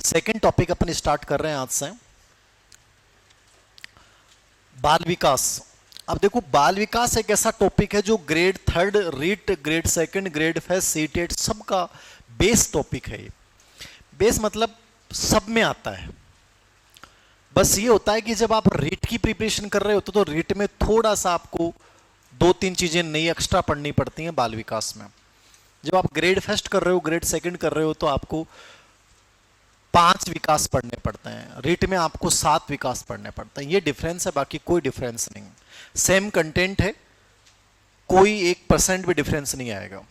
Second topic अपन start कर रहे हैं आज से, बाल विकास। अब देखो, बाल विकास एक ऐसा टॉपिक है जो grade third REET, grade second, grade first, CTET सबका बेस टॉपिक है। ये बेस मतलब सब में आता है। बस ये होता है कि जब आप रीट की प्रिपरेशन कर रहे होते तो रीट में थोड़ा सा आपको दो तीन चीजें नई एक्स्ट्रा पढ़नी पड़ती हैं बाल विकास में। जब आप ग्रेड फर्स्ट कर रहे हो, ग्रेड सेकंड कर रहे हो, तो आपको 5 विकास पढ़ने पड़ते हैं। रीट में आपको 7 विकास पढ़ने पड़ते हैं। ये डिफरेंस है, बाकी कोई डिफरेंस नहीं। सेम कंटेंट है, कोई 1% भी डिफरेंस नहीं आएगा।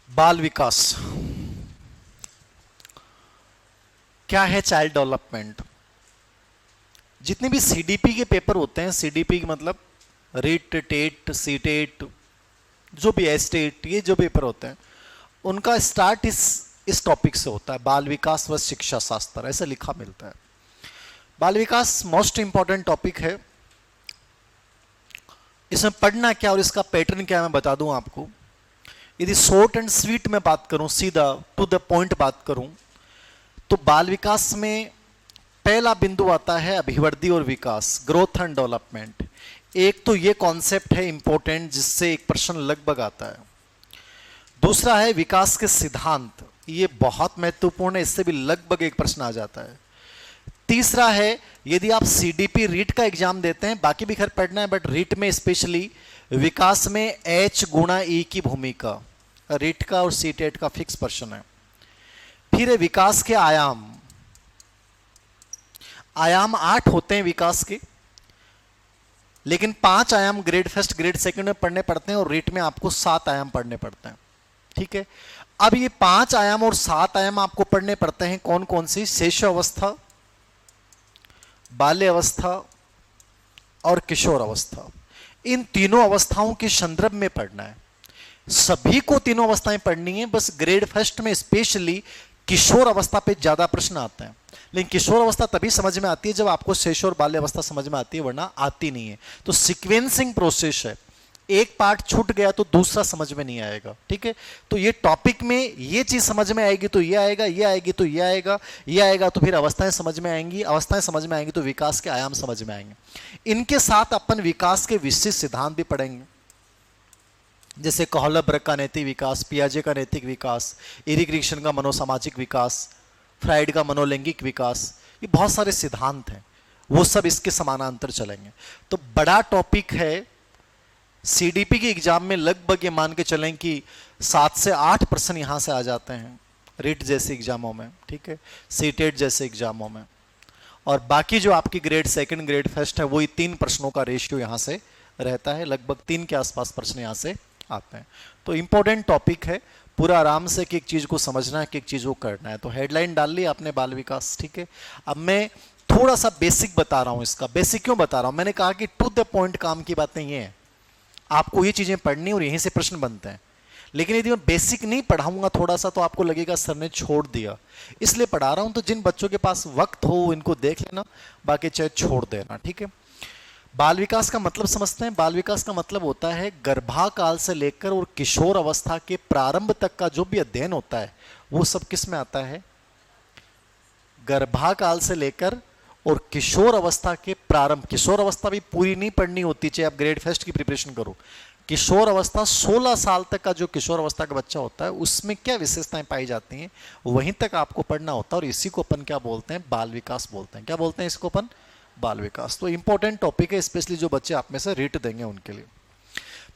बाल विकास क्या है? Child development. जितने भी सीडीपी के पेपर होते हैं, सीडीपी मतलब रीट, टेट, सीटेट, जो भी एस्टेट, ये जो पेपर होते हैं उनका स्टार्ट इस टॉपिक से होता है, बाल विकास व शिक्षा शास्त्र, ऐसा लिखा मिलता है। बाल विकास मोस्ट इंपॉर्टेंट टॉपिक है। इसमें पढ़ना क्या और इसका पैटर्न क्या है मैं बता दूं आपको। यदि शॉर्ट एंड स्वीट में बात करूं, सीधा टू द पॉइंट बात करूं, तो बाल विकास में पहला बिंदु आता है अभिवृद्धि और विकास, ग्रोथ एंड डेवलपमेंट। एक तो ये कॉन्सेप्ट है इंपॉर्टेंट, जिससे एक प्रश्न लगभग आता है। दूसरा है विकास के सिद्धांत, ये बहुत महत्वपूर्ण है, इससे भी लगभग एक प्रश्न आ जाता है। तीसरा है, यदि आप सीडीपी रीट का एग्जाम देते हैं, बाकी भी खैर पढ़ना है, बट रीट में स्पेशली विकास में H गुणा E की भूमिका, रीट का और सीटेट का फिक्स प्रश्न है। फिर है विकास के आयाम। आयाम 8 होते हैं विकास के, लेकिन 5 आयाम ग्रेड फर्स्ट, ग्रेड सेकंड में पढ़ने पड़ते हैं और रीट में आपको 7 आयाम पढ़ने पड़ते हैं। ठीक है, अब ये 5 आयाम और 7 आयाम आपको पढ़ने पड़ते हैं कौन कौन सी? शैशव, बाल्य अवस्था और किशोर अवस्था। इन तीनों अवस्थाओं के संदर्भ में पढ़ना है। सभी को तीनों अवस्थाएं पढ़नी है, बस ग्रेड फर्स्ट में स्पेशली किशोर अवस्था पे ज्यादा प्रश्न आते हैं। लेकिन किशोर अवस्था तभी समझ में आती है जब आपको शैशव और बाल्य अवस्था समझ में आती है, वरना आती नहीं है। तो सीक्वेंसिंग प्रोसेस है, एक पार्ट छूट गया तो दूसरा समझ में नहीं आएगा। ठीक है, तो ये टॉपिक में ये चीज समझ में आएगी तो ये आएगा, ये आएगी तो ये आएगा, ये आएगा तो फिर अवस्थाएं समझ में आएंगी, अवस्थाएं समझ में आएंगी तो विकास के आयाम समझ में आएंगे। इनके साथ अपन विकास के विशिष्ट सिद्धांत भी पढ़ेंगे, जैसे कोहलब्रुक का नैतिक विकास, पियाजे का नैतिक विकास, इरिक का मनोसामाजिक विकास, फ्राइड का मनोलैंगिक विकास। ये बहुत सारे सिद्धांत हैं, वो सब इसके समानांतर चलेंगे। तो बड़ा टॉपिक है। सीडीपी के एग्जाम में लगभग ये मान के चलें कि 7 से 8 प्रश्न यहां से आ जाते हैं, रीट जैसे एग्जामों में। ठीक है, सीटेट जैसे एग्जामों में। और बाकी जो आपकी ग्रेड सेकंड, ग्रेड फर्स्ट है, वही 3 प्रश्नों का रेशियो यहां से रहता है। लगभग 3 के आसपास प्रश्न यहां से आते हैं। तो इंपॉर्टेंट टॉपिक है, पूरा आराम से एक चीज को समझना है, एक चीज को करना है। तो हेडलाइन डाल ली आपने, बाल विकास। ठीक है, अब मैं थोड़ा सा बेसिक बता रहा हूं। इसका बेसिक क्यों बता रहा हूं? मैंने कहा कि टू द पॉइंट काम की बातें ये हैं, आपको ये चीजें पढ़नी और यहीं से प्रश्न बनते हैं। लेकिन यदि मैं बेसिक नहीं पढ़ाऊंगा थोड़ा सा, तो आपको लगेगा सर ने छोड़ दिया। इसलिए पढ़ा रहा हूं। तो जिन बच्चों के पास वक्त हो इनको देख लेना, बाकी चाहे छोड़ देना। ठीक है, बाल विकास का मतलब समझते हैं। बाल विकास का मतलब होता है गर्भाकाल से लेकर और किशोर अवस्था के प्रारंभ तक का जो भी अध्ययन होता है, वो सब किस में आता है? गर्भाकाल से लेकर और किशोर अवस्था के प्रारंभ। किशोर अवस्था भी पूरी नहीं पढ़नी होती, चाहे आप ग्रेड फर्स्ट की प्रिपरेशन करो। किशोर अवस्था 16 साल तक का जो किशोर अवस्था का बच्चा होता है, उसमें क्या विशेषताएं पाई जाती हैं, वहीं तक आपको पढ़ना होता है। और इसी को अपन क्या बोलते हैं? बाल विकास बोलते हैं। क्या बोलते हैं इसको अपन? बाल विकास। तो इंपॉर्टेंट टॉपिक है, स्पेशली जो बच्चे आप में से रीट देंगे उनके लिए।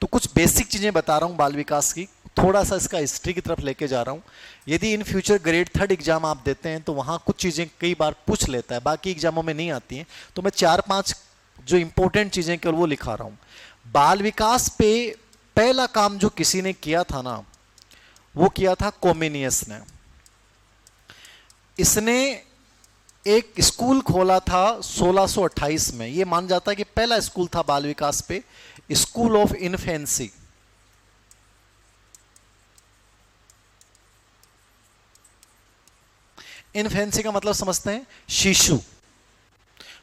तो कुछ बेसिक चीजें बता रहा हूं बाल विकास की, थोड़ा सा इसका हिस्ट्री की तरफ लेके जा रहा हूं। यदि in future grade third exam आप देते हैं तो वहां कुछ चीजें कई बार पूछ लेता है, बाकी एग्जामों में नहीं आती हैं। तो मैं 4-5 जो इंपॉर्टेंट चीजें केवल वो लिखा रहा हूं। बाल विकास पे पहला काम जो किसी ने किया था ना, वो किया था कोमेनियस ने। इसने एक स्कूल खोला था 1628 में। ये मान जाता है कि पहला स्कूल था बाल विकास पे, स्कूल ऑफ इन्फेंसी। इन्फेंसी का मतलब समझते हैं? शिशु।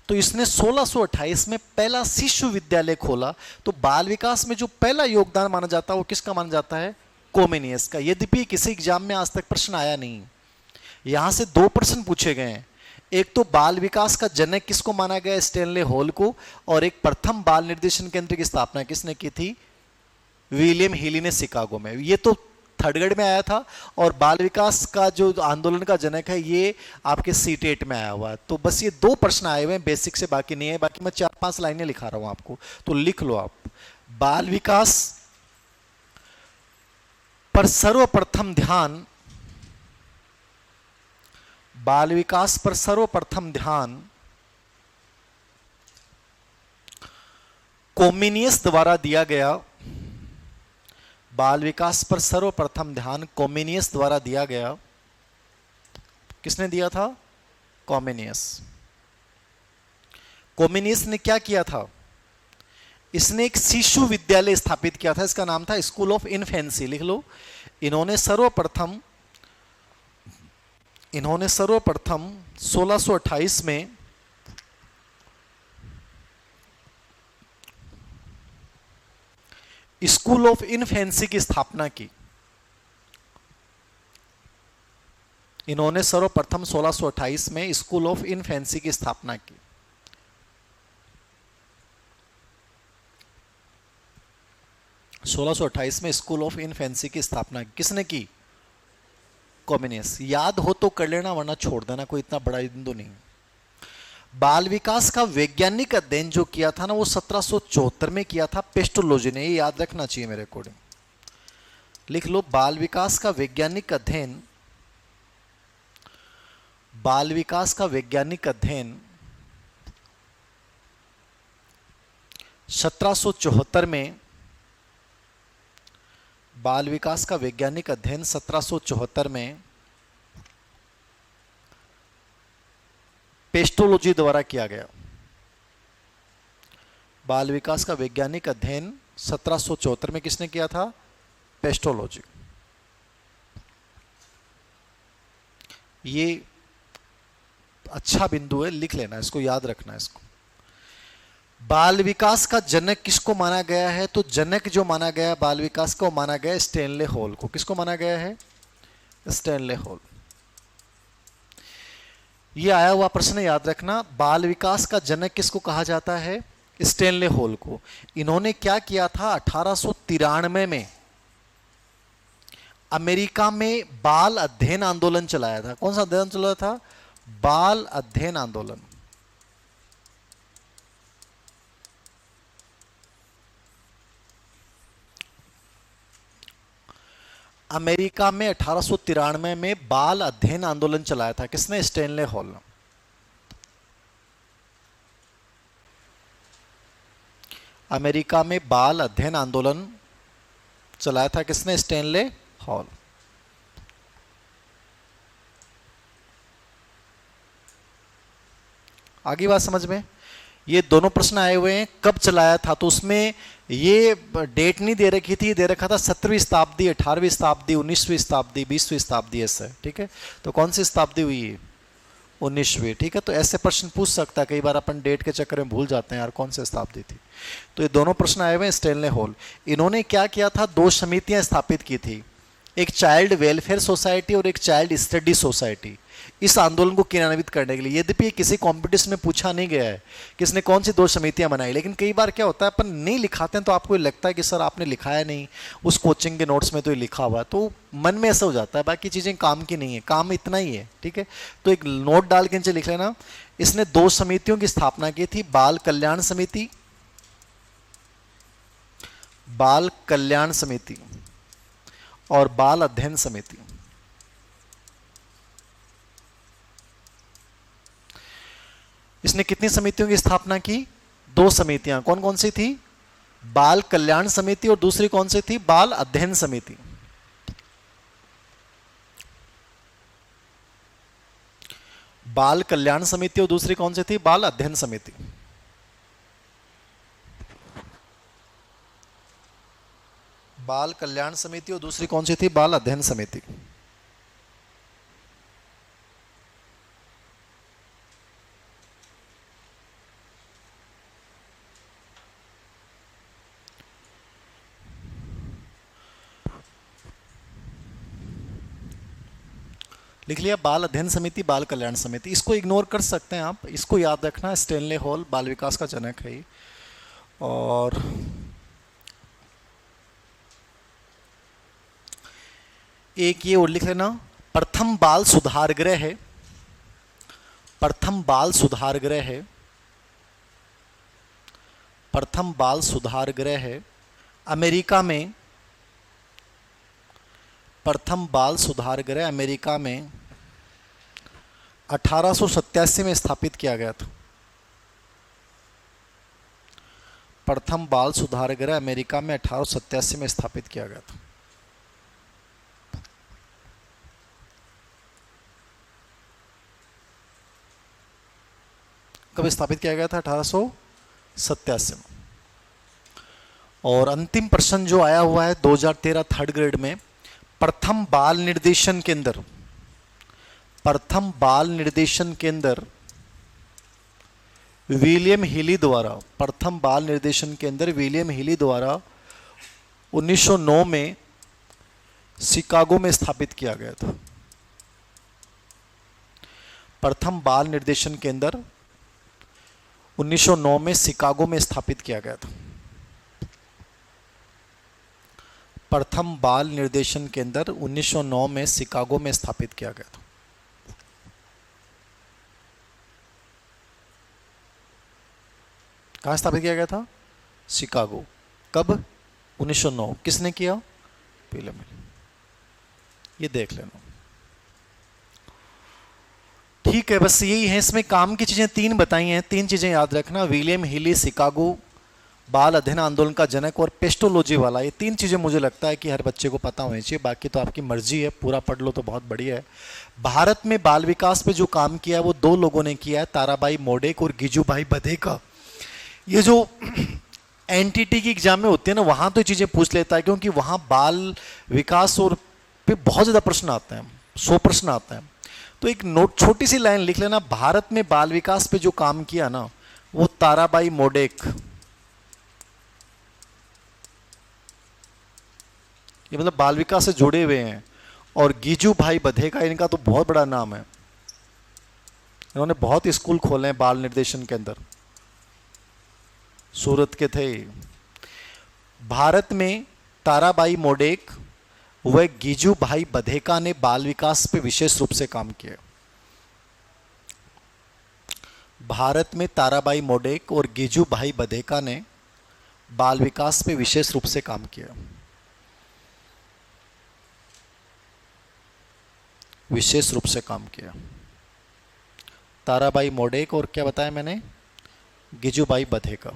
तो इसने 1628 में पहला शिशु विद्यालय खोला। तो बाल विकास में जो पहला योगदान माना जाता है वो किसका माना जाता है? कोमेनियस का। यद्यपि किसी एग्जाम में आज तक प्रश्न आया नहीं। यहां से दो प्रश्न पूछे गए हैं। एक तो बाल विकास का जनक किसको माना गया? स्टैनले हॉल को। और एक प्रथम बाल निर्देशन केंद्र की स्थापना किसने की थी? विलियम हीली ने शिकागो में। ये तो थर्ड ग्रेड में आया था। और बाल विकास का जो आंदोलन का जनक है ये आपके सीटेट में आया हुआ है। तो बस ये दो प्रश्न आए हुए हैं बेसिक से, बाकी नहीं है। बाकी मैं 4-5 लाइनें लिखा रहा हूं आपको, तो लिख लो आप। बाल विकास पर सर्वप्रथम ध्यान, बाल विकास पर सर्वप्रथम ध्यान कोमिनियस द्वारा दिया गया। बाल विकास पर सर्वप्रथम ध्यान कोमिनियस द्वारा दिया गया। किसने दिया था? कोमिनियस। कोमिनियस ने क्या किया था? इसने एक शिशु विद्यालय स्थापित किया था। इसका नाम था स्कूल ऑफ इन्फेंसी। लिख लो। इन्होंने सर्वप्रथम 1628 में स्कूल ऑफ इन्फेंसी की स्थापना की। इन्होंने सर्वप्रथम 1628 में स्कूल ऑफ इन्फेंसी की स्थापना की। में स्कूल ऑफ इन्फेंसी की स्थापना किसने की? कोमिनियस। याद हो तो कर लेना, वरना छोड़ देना, कोई इतना बड़ा बिंदु नहीं। बाल विकास का वैज्ञानिक अध्ययन जो किया था ना वो 1774 में किया था पेस्टोलॉजी ने। ये याद रखना चाहिए मेरे अकॉर्डिंग। लिख लो। बाल विकास का वैज्ञानिक अध्ययन, बाल विकास का वैज्ञानिक अध्ययन 1774 में, बाल विकास का वैज्ञानिक अध्ययन 1774 में पेस्टोलॉजी द्वारा किया गया। बाल विकास का वैज्ञानिक अध्ययन 1774 में किसने किया था? पेस्टोलॉजी। ये अच्छा बिंदु है, लिख लेना इसको, याद रखना इसको। बाल विकास का जनक किसको माना गया है? तो जनक जो माना गया है बाल विकास को, माना गया स्टैनले हॉल को। किसको माना गया है? Stanley hall. ये आया हुआ प्रश्न याद रखना। बाल विकास का जनक किसको कहा जाता है? स्टैनले हॉल को। इन्होंने क्या किया था? 1893 में अमेरिका में बाल अध्ययन आंदोलन चलाया था। कौन सा अध्ययन चलाया था? बाल अध्ययन आंदोलन। अमेरिका में 1893 में बाल अध्ययन आंदोलन चलाया था। किसने? स्टैनले हॉल ने। अमेरिका में बाल अध्ययन आंदोलन चलाया था। किसने? Stanley hall. आगे बात समझ में? ये दोनों प्रश्न आए हुए हैं। कब चलाया था? तो उसमें ये डेट नहीं दे रखी थी, दे रखा था 17वीं शताब्दी, 18वीं शताब्दी, 19वीं शताब्दी, 20वीं शताब्दी, ऐसे। ठीक है। तो कौन सी शताब्दी हुई है? 19वीं। ठीक है। तो ऐसे प्रश्न पूछ सकता है। कई बार अपन डेट के चक्कर में भूल जाते हैं यार कौन सी शताब्दी थी। तो ये दोनों प्रश्न आए हुए हैं स्टैनले हॉल। इन्होंने क्या किया था? 2 समितियां स्थापित की थी। एक चाइल्ड वेलफेयर सोसाइटी और एक चाइल्ड स्टडी सोसाइटी, इस आंदोलन को क्रियान्वित करने के लिए। यद्यपि किसी कंपटीशन में पूछा नहीं गया है किसने कौन सी 2 समितियां बनाई, लेकिन कई बार क्या होता है अपन नहीं लिखाते हैं तो आपको लगता है कि सर आपने लिखाया नहीं, उस कोचिंग के नोट्स में तो ये लिखा हुआ है, तो मन में ऐसा हो जाता है। बाकी चीज़ें काम की नहीं है, काम इतना ही है। ठीक है। तो एक नोट डाल के नीचे लिख लेना। इसने 2 समितियों की स्थापना की थी, बाल कल्याण समिति, बाल कल्याण समिति और बाल अध्ययन समिति। इसने कितनी समितियों की स्थापना की? 2 समितियां। कौन कौन सी थी? बाल कल्याण समिति और दूसरी कौन सी थी? बाल अध्ययन समिति। बाल कल्याण समिति और दूसरी कौन सी थी? बाल अध्ययन समिति। बाल कल्याण समिति और दूसरी कौन सी थी? बाल अध्ययन समिति। लिख लिया, बाल अध्ययन समिति, बाल कल्याण समिति। इसको इग्नोर कर सकते हैं आप, इसको याद रखना, स्टेनले हॉल बाल विकास का जनक है। और एक ये और लिख लेना, प्रथम बाल सुधार गृह है, प्रथम बाल सुधार गृह है, प्रथम बाल सुधार गृह है अमेरिका में, प्रथम बाल सुधार गृह अमेरिका में 1887 में स्थापित किया गया था। प्रथम बाल सुधार गृह अमेरिका में 1887 में स्थापित किया गया था। कब स्थापित किया गया था? 1887 में। और अंतिम प्रश्न जो आया हुआ है 2013 थर्ड ग्रेड में, प्रथम बाल निर्देशन केंद्र, प्रथम बाल निर्देशन केंद्र विलियम हीली द्वारा, प्रथम बाल निर्देशन केंद्र विलियम हीली द्वारा 1909 में शिकागो में स्थापित किया गया था। प्रथम बाल निर्देशन केंद्र 1909 में शिकागो में स्थापित किया गया था। प्रथम बाल निर्देशन केंद्र 1909 में शिकागो में स्थापित किया गया था। कहाँ स्थापित किया गया था? शिकागो। कब? 1909। किसने किया? William Healy. ये देख लेना। ठीक है, बस यही है, इसमें काम की चीजें 3 बताई हैं, 3 चीजें याद रखना, विलियम हीली, शिकागो बाल अध्ययन आंदोलन का जनक और पेस्टोलॉजी वाला। ये 3 चीजें मुझे लगता है कि हर बच्चे को पता होनी चाहिए, बाकी तो आपकी मर्जी है, पूरा पढ़ लो तो बहुत बढ़िया है। भारत में बाल विकास पे जो काम किया है वो 2 लोगों ने किया है, ताराबाई मोडेक और गिजूभाई बधेका। ये जो एनटीटी की एग्जाम में होती है ना, वहां तो चीजें पूछ लेता है, क्योंकि वहां बाल विकास और पे बहुत ज्यादा प्रश्न आते हैं, 100 प्रश्न आते हैं। तो एक नोट, छोटी सी लाइन लिख लेना, भारत में बाल विकास पे जो काम किया ना वो ताराबाई मोडेक, ये मतलब बाल विकास से जुड़े हुए हैं, और गिजूभाई बधेका, इनका तो बहुत बड़ा नाम है, इन्होंने बहुत स्कूल खोले हैं बाल निर्देशन के अंदर, सूरत के थे। भारत में ताराबाई मोडेक व गिजूभाई बधेका ने बाल विकास पे विशेष रूप से काम किया। भारत में ताराबाई मोडेक और गिजूभाई बधेका ने बाल विकास पे विशेष रूप से काम किया, विशेष रूप से काम किया। ताराबाई मोडेक और क्या बताया मैंने? गिजूभाई बधेका।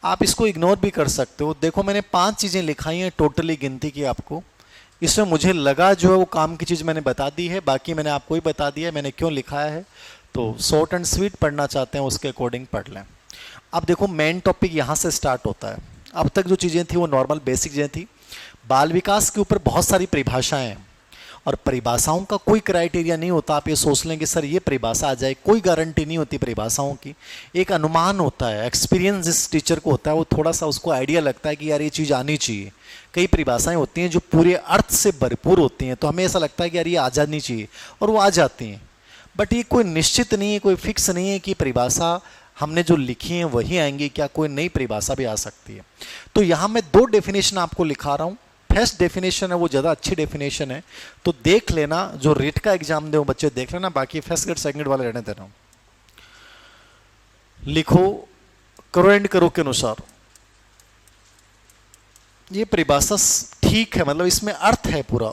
आप इसको इग्नोर भी कर सकते हो। देखो मैंने 5 चीजें लिखाई हैं, टोटली गिनती की आपको, इसमें मुझे लगा जो है वो काम की चीज मैंने बता दी है, बाकी मैंने आपको ही बता दिया है मैंने क्यों लिखाया है। तो शॉर्ट एंड स्वीट पढ़ना चाहते हैं उसके अकॉर्डिंग पढ़ लें। अब देखो मेन टॉपिक यहाँ से स्टार्ट होता है। अब तक जो चीजें थी वो नॉर्मल बेसिक चीजें थी। बाल विकास के ऊपर बहुत सारी परिभाषाएं हैं, और परिभाषाओं का कोई क्राइटेरिया नहीं होता। आप ये सोच लें कि सर ये परिभाषा आ जाए, कोई गारंटी नहीं होती परिभाषाओं की। एक अनुमान होता है, एक्सपीरियंस जिस टीचर को होता है वो थोड़ा सा उसको आइडिया लगता है कि यार ये चीज़ आनी चाहिए। कई परिभाषाएं होती हैं जो पूरे अर्थ से भरपूर होती हैं, तो हमें ऐसा लगता है कि यार ये आ जानी चाहिए, और वो आ जाती हैं। बट ये कोई निश्चित नहीं है, कोई फिक्स नहीं है कि परिभाषा हमने जो लिखी है वही आएंगी, क्या कोई नई परिभाषा भी आ सकती है। तो यहाँ मैं 2 डेफिनेशन आपको लिखा रहा हूँ। फर्स्ट डेफिनेशन है वो ज़्यादा अच्छी डेफिनेशन है, तो देख लेना, जो रेट का एग्जाम दे वो बच्चे देख लेना, बाकी फर्स्ट ग्रेड सेकंड ग्रेड वाले रहने देना। लिखो करो एंड करो के अनुसार। ये परिभाषा ठीक है, मतलब इसमें अर्थ है पूरा।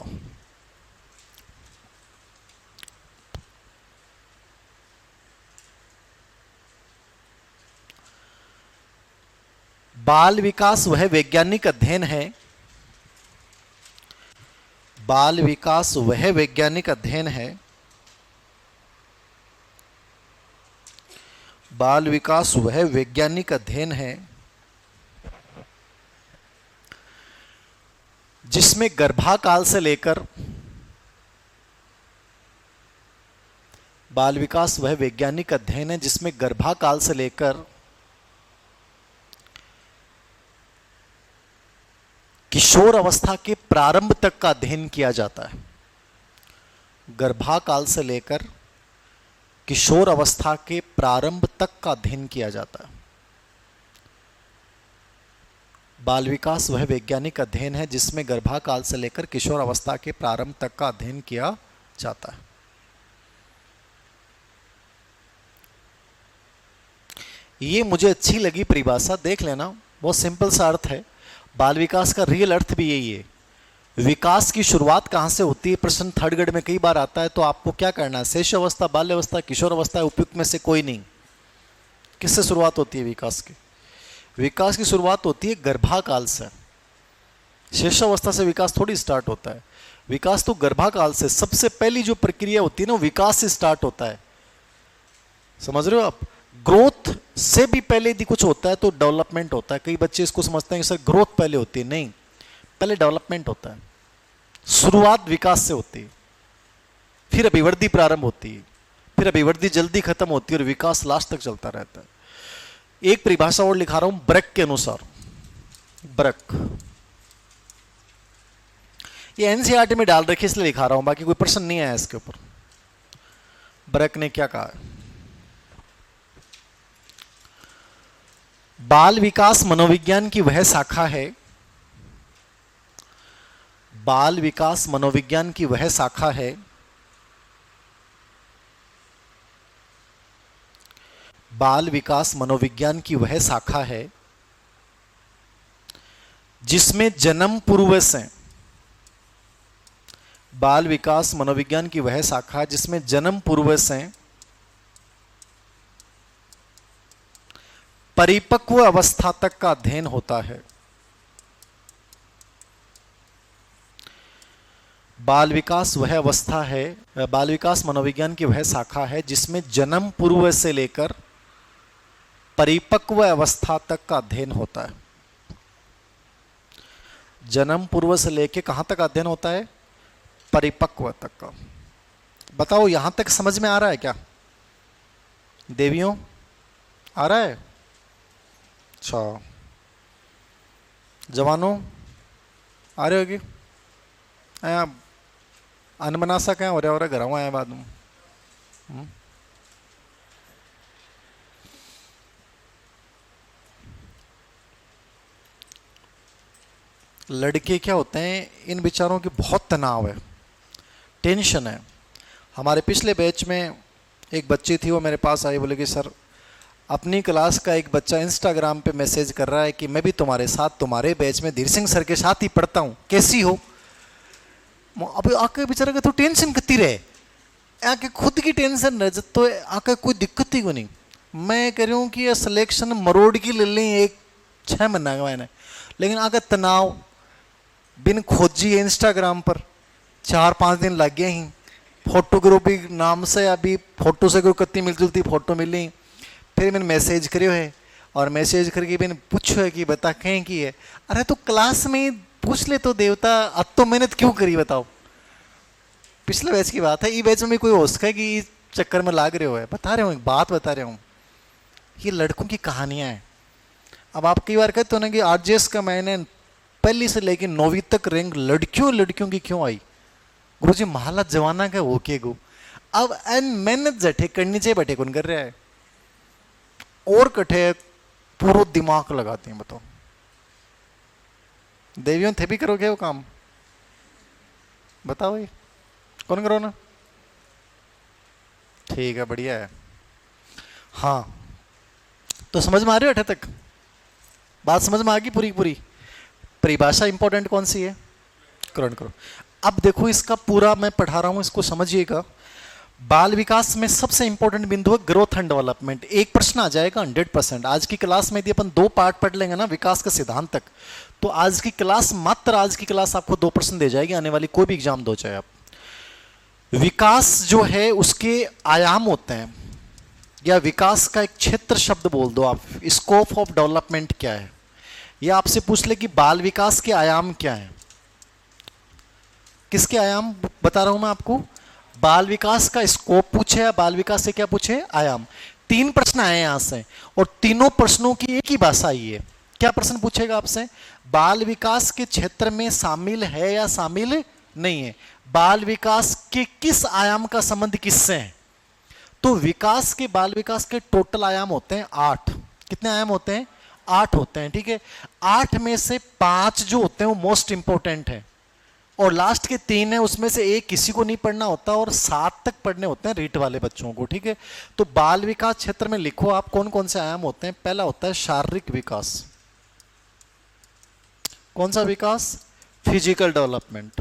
बाल विकास वह वैज्ञानिक अध्ययन है, बाल विकास वह वैज्ञानिक अध्ययन है, बाल विकास वह वैज्ञानिक अध्ययन है जिसमें गर्भाकाल से लेकर, बाल विकास वह वैज्ञानिक अध्ययन है जिसमें गर्भाकाल से लेकर किशोर अवस्था के प्रारंभ तक का अध्ययन किया जाता है। गर्भाकाल से लेकर किशोर अवस्था के प्रारंभ तक का अध्ययन किया जाता है। बाल विकास वह वैज्ञानिक अध्ययन है जिसमें गर्भाकाल से लेकर किशोर अवस्था के प्रारंभ तक का अध्ययन किया जाता है। ये मुझे अच्छी लगी परिभाषा, देख लेना, बहुत सिंपल सा अर्थ है। बाल विकास का रियल अर्थ भी यही है। विकास की शुरुआत कहाँ से होती है, प्रश्न थर्ड ग्रेड में कई बार आता है। तो आपको क्या करना है, शेष अवस्था, बाल्य अवस्था, किशोर अवस्था, उपयुक्त में से कोई नहीं। किससे शुरुआत होती है विकास की? विकास की शुरुआत होती है गर्भाकाल से। शेष अवस्था से विकास थोड़ी स्टार्ट होता है। विकास तो गर्भाकाल से, सबसे पहली जो प्रक्रिया होती है ना, विकास से स्टार्ट होता है। समझ रहे हो आप? ग्रोथ से भी पहले यदि कुछ होता है तो डेवलपमेंट होता है। कई बच्चे इसको समझते हैं कि सर ग्रोथ पहले होती है, नहीं, पहले डेवलपमेंट होता है। शुरुआत विकास से होती है, फिर अभिवृद्धि प्रारंभ होती है, फिर अभिवृद्धि जल्दी खत्म होती है और विकास लास्ट तक चलता रहता है। एक परिभाषा और लिखा रहा हूं ब्रक के अनुसार। ब्रक ये एनसीईआरटी में डाल रखी इसलिए लिखा रहा हूं, बाकी कोई प्रश्न नहीं आया इसके ऊपर। ब्रक ने क्या कहा है? बाल विकास मनोविज्ञान की वह शाखा है, बाल विकास मनोविज्ञान की वह शाखा है बाल विकास मनोविज्ञान की वह शाखा है जिसमें जन्म पूर्व से, बाल विकास मनोविज्ञान की वह शाखा जिसमें जन्म पूर्व से परिपक्व अवस्था तक का अध्ययन होता है। बाल विकास वह अवस्था है, बाल विकास मनोविज्ञान की वह शाखा है जिसमें जन्म पूर्व से लेकर परिपक्व अवस्था तक का अध्ययन होता है। जन्म पूर्व से लेकर कहां तक अध्ययन होता है? परिपक्व तक का। बताओ यहां तक समझ में आ रहा है क्या देवियों? आ रहा है? अच्छा, जवानों आ रहे होगी? आया अनमनासा क्या हो रहा है? घर आया बाद में। लड़के क्या होते हैं, इन बेचारों की बहुत तनाव है, टेंशन है। हमारे पिछले बैच में एक बच्ची थी, वो मेरे पास आई, बोले कि सर अपनी क्लास का एक बच्चा इंस्टाग्राम पे मैसेज कर रहा है कि मैं भी तुम्हारे साथ, तुम्हारे बैच में धीर सिंह सर के साथ ही पढ़ता हूँ, कैसी हो? अभी आके बेचारा का तो टेंशन कितनी रहे, आके खुद की टेंशन रहे, तो आके कोई दिक्कत ही को नहीं। मैं कह रही हूँ कि ये सिलेक्शन मरोड़ की ले लें एक 6 महीना का मैंने, लेकिन आगे तनाव बिन खोजी है इंस्टाग्राम पर 4-5 दिन लग गए ही। फोटोग्राफी नाम से अभी फोटो से कोई कत्ती मिलती फोटो मिली, फिर मैंने मैसेज करियो है और मैसेज करके मैंने पूछो है कि बता कहीं की है। अरे तो क्लास में पूछ ले तो देवता, अब तो मेहनत क्यों करी बताओ? पिछले बैच की बात है, ये बैच में कोई हो सका है कि इस चक्कर में लाग रहे हो है? बता रहे हूँ, एक बात बता रहा हूँ, ये लड़कों की कहानियां हैं। अब आप कई बार कहते हो ना कि आरजेएस का मैंने पहली से लेकर 9वीं तक रैंक लड़कियों की क्यों आई? गुरुजी महला जवाना का हो के गो, अब एन मेहनत जठे करनी चाहिए, बैठे कौन कर रहा है? और कठे पूरा दिमाग लगाते हैं। बताओ देवियों थे भी करोगे वो काम? बताओ ये कौन करो ना? ठीक है, बढ़िया है। हाँ, तो समझ में आ रही हो? 8 तक बात समझ में आ गई पूरी पूरी? परिभाषा इंपॉर्टेंट कौन सी है? ग्रहण करो। अब देखो इसका पूरा मैं पढ़ा रहा हूं, इसको समझिएगा। बाल विकास में सबसे इंपॉर्टेंट बिंदु है ग्रोथ एंड डेवलपमेंट। एक प्रश्न आ जाएगा 100%। आज की क्लास में यदि अपन 2 पार्ट पढ़ लेंगे ना विकास का सिद्धांत तक, तो आज की क्लास, मात्र आज की क्लास आपको 2 प्रश्न दे जाएगी, आने वाली कोई भी एग्जाम दो चाहे आप। विकास जो है उसके आयाम होते हैं, या विकास का एक क्षेत्र शब्द बोल दो आप, स्कोप ऑफ डेवलपमेंट क्या है, या आपसे पूछ ले कि बाल विकास के आयाम क्या है। किसके आयाम बता रहा हूं मैं आपको? बाल विकास का स्कोप पूछे या बाल विकास से क्या पूछे? आयाम। 3 प्रश्न आए यहां से, और तीनों प्रश्नों की एक ही भाषा आई है। क्या प्रश्न पूछेगा आपसे? बाल विकास के क्षेत्र में शामिल है या शामिल नहीं है। बाल विकास के किस आयाम का संबंध किससे है? तो विकास के, बाल विकास के टोटल आयाम होते हैं 8। कितने आयाम होते हैं? 8 होते हैं, ठीक है। 8 में से 5 जो होते हैं वो मोस्ट इंपॉर्टेंट है, और लास्ट के 3 है, उसमें से एक किसी को नहीं पढ़ना होता, और 7 तक पढ़ने होते हैं रीट वाले बच्चों को, ठीक है। तो बाल विकास क्षेत्र में लिखो आप कौन कौन से आयाम होते हैं। पहला होता है शारीरिक विकास। कौन सा विकास? Physical development.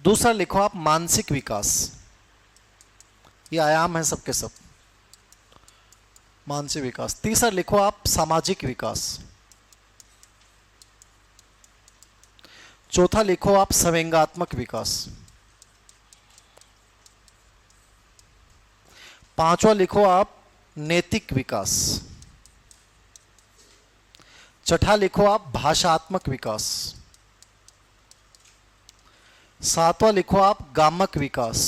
दूसरा लिखो आप मानसिक विकास। ये आयाम है सबके सब, मानसिक विकास। तीसरा लिखो आप सामाजिक विकास। चौथा लिखो आप संवेगात्मक विकास। पांचवा लिखो आप नैतिक विकास। छठा लिखो आप भाषात्मक विकास। सातवां लिखो आप गामक विकास।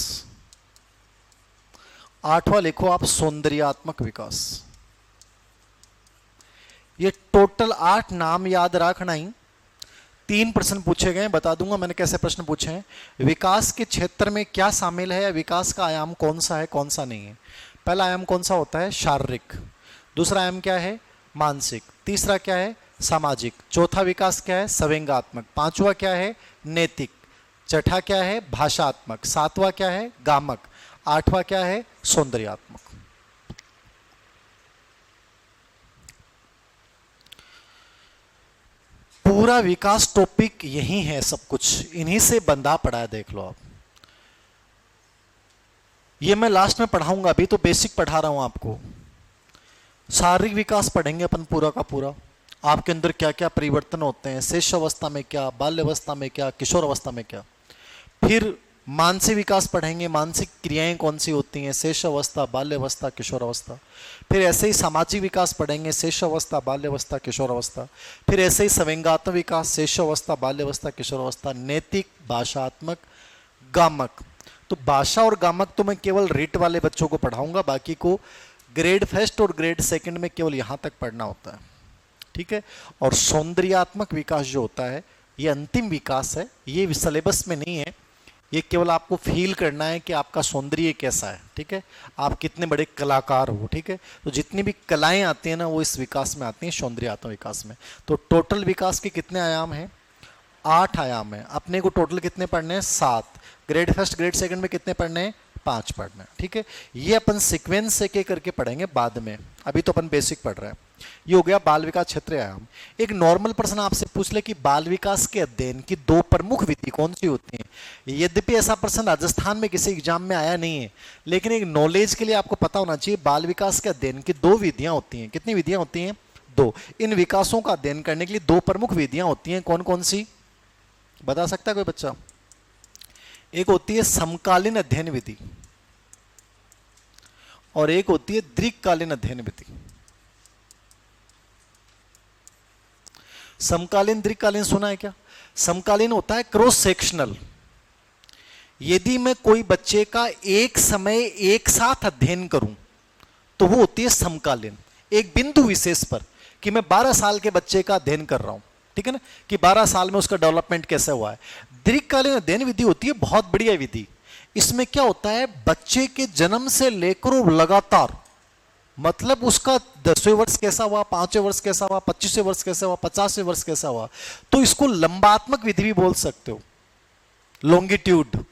आठवां लिखो आप सौंदर्यात्मक विकास। ये टोटल 8 नाम याद रखना ही। 3 प्रश्न पूछे गए, बता दूंगा मैंने कैसे प्रश्न पूछे हैं। विकास के क्षेत्र में क्या शामिल है, या विकास का आयाम कौन सा है कौन सा नहीं है। पहला आयाम कौन सा होता है? शारीरिक। दूसरा आयाम क्या है? मानसिक। तीसरा क्या है? सामाजिक। चौथा विकास क्या है? संवेगात्मक। पांचवा क्या है? नैतिक। छठा क्या है? भाषात्मक। सातवां क्या है? गामक। आठवां क्या है? सौंदर्यात्मक। पूरा विकास टॉपिक यही है, सब कुछ इन्हीं से बंधा पड़ा है, देख लो आप। ये मैं लास्ट में पढ़ाऊंगा, अभी तो बेसिक पढ़ा रहा हूं आपको। शारीरिक विकास पढ़ेंगे अपन पूरा का पूरा, आपके अंदर क्या क्या परिवर्तन होते हैं, शेष अवस्था में क्या, बाल्य अवस्था में क्या, किशोर अवस्था में क्या। फिर मानसिक विकास पढ़ेंगे, मानसिक क्रियाएं कौन सी होती हैं, शेष अवस्था, बाल्य अवस्था, किशोर अवस्था। फिर ऐसे ही सामाजिक विकास पढ़ेंगे, शेष अवस्था, बाल्य अवस्था, किशोर अवस्था। फिर ऐसे ही संवेगात्मक विकास, शेष अवस्था, बाल्य अवस्था, किशोर अवस्था। नैतिक, भाषात्मक, गामक। तो भाषा और गामक तो मैं केवल रीट वाले बच्चों को पढ़ाऊंगा, बाकी को ग्रेड फर्स्ट और ग्रेड सेकंड में केवल यहां तक पढ़ना होता है, ठीक है। और सौंदर्यात्मक विकास जो होता है ये अंतिम विकास है, ये सिलेबस में नहीं है, ये केवल आपको फील करना है कि आपका सौंदर्य कैसा है, ठीक है, आप कितने बड़े कलाकार हो, ठीक है। तो जितनी भी कलाएं आती हैं ना वो इस विकास में आती हैं, सौंदर्यात्मक विकास में। तो टोटल विकास के कितने आयाम हैं? 8 आयाम है। अपने को टोटल कितने पढ़ने हैं? 7। ग्रेड फर्स्ट ग्रेड सेकंड में कितने पढ़ने हैं? 5 पढ़ने हैं, ठीक है। ये अपन सीक्वेंस से एक करके पढ़ेंगे बाद में, अभी तो अपन बेसिक पढ़ रहे हैं। ये हो गया बाल विकास क्षेत्र आयाम। एक नॉर्मल प्रश्न आपसे पूछ ले कि बाल विकास के अध्ययन की 2 प्रमुख विधि कौन सी होती हैं। यद्यपि ऐसा प्रश्न राजस्थान में किसी एग्जाम में आया नहीं है, लेकिन एक नॉलेज के लिए आपको पता होना चाहिए बाल विकास के अध्ययन की 2 विधियां होती हैं। कितनी विधियां होती हैं? 2। इन विकासों का अध्ययन करने के लिए 2 प्रमुख विधियां होती हैं। कौन कौन सी बता सकता है कोई बच्चा? एक होती है समकालीन अध्ययन विधि और एक होती है दीर्घकालीन अध्ययन विधि। समकालीन दीर्घकालीन सुना है क्या? समकालीन होता है क्रॉस सेक्शनल। यदि मैं कोई बच्चे का एक समय एक साथ अध्ययन करूं तो वो होती है समकालीन, एक बिंदु विशेष पर, कि मैं 12 साल के बच्चे का अध्ययन कर रहा हूं, ठीक है ना, कि 12 साल में उसका डेवलपमेंट कैसे हुआ है। दीर्घकालीन अध्ययन विधि होती है बहुत बढ़िया विधि। इसमें क्या होता है, बच्चे के जन्म से लेकर लगातार, मतलब उसका 10वें वर्ष कैसा हुआ, 5वें वर्ष कैसा हुआ, 25वें वर्ष कैसा हुआ, 50वें वर्ष कैसा हुआ, तो इसको लंबात्मक विधि भी बोल सकते हो, लॉन्गिट्यूड।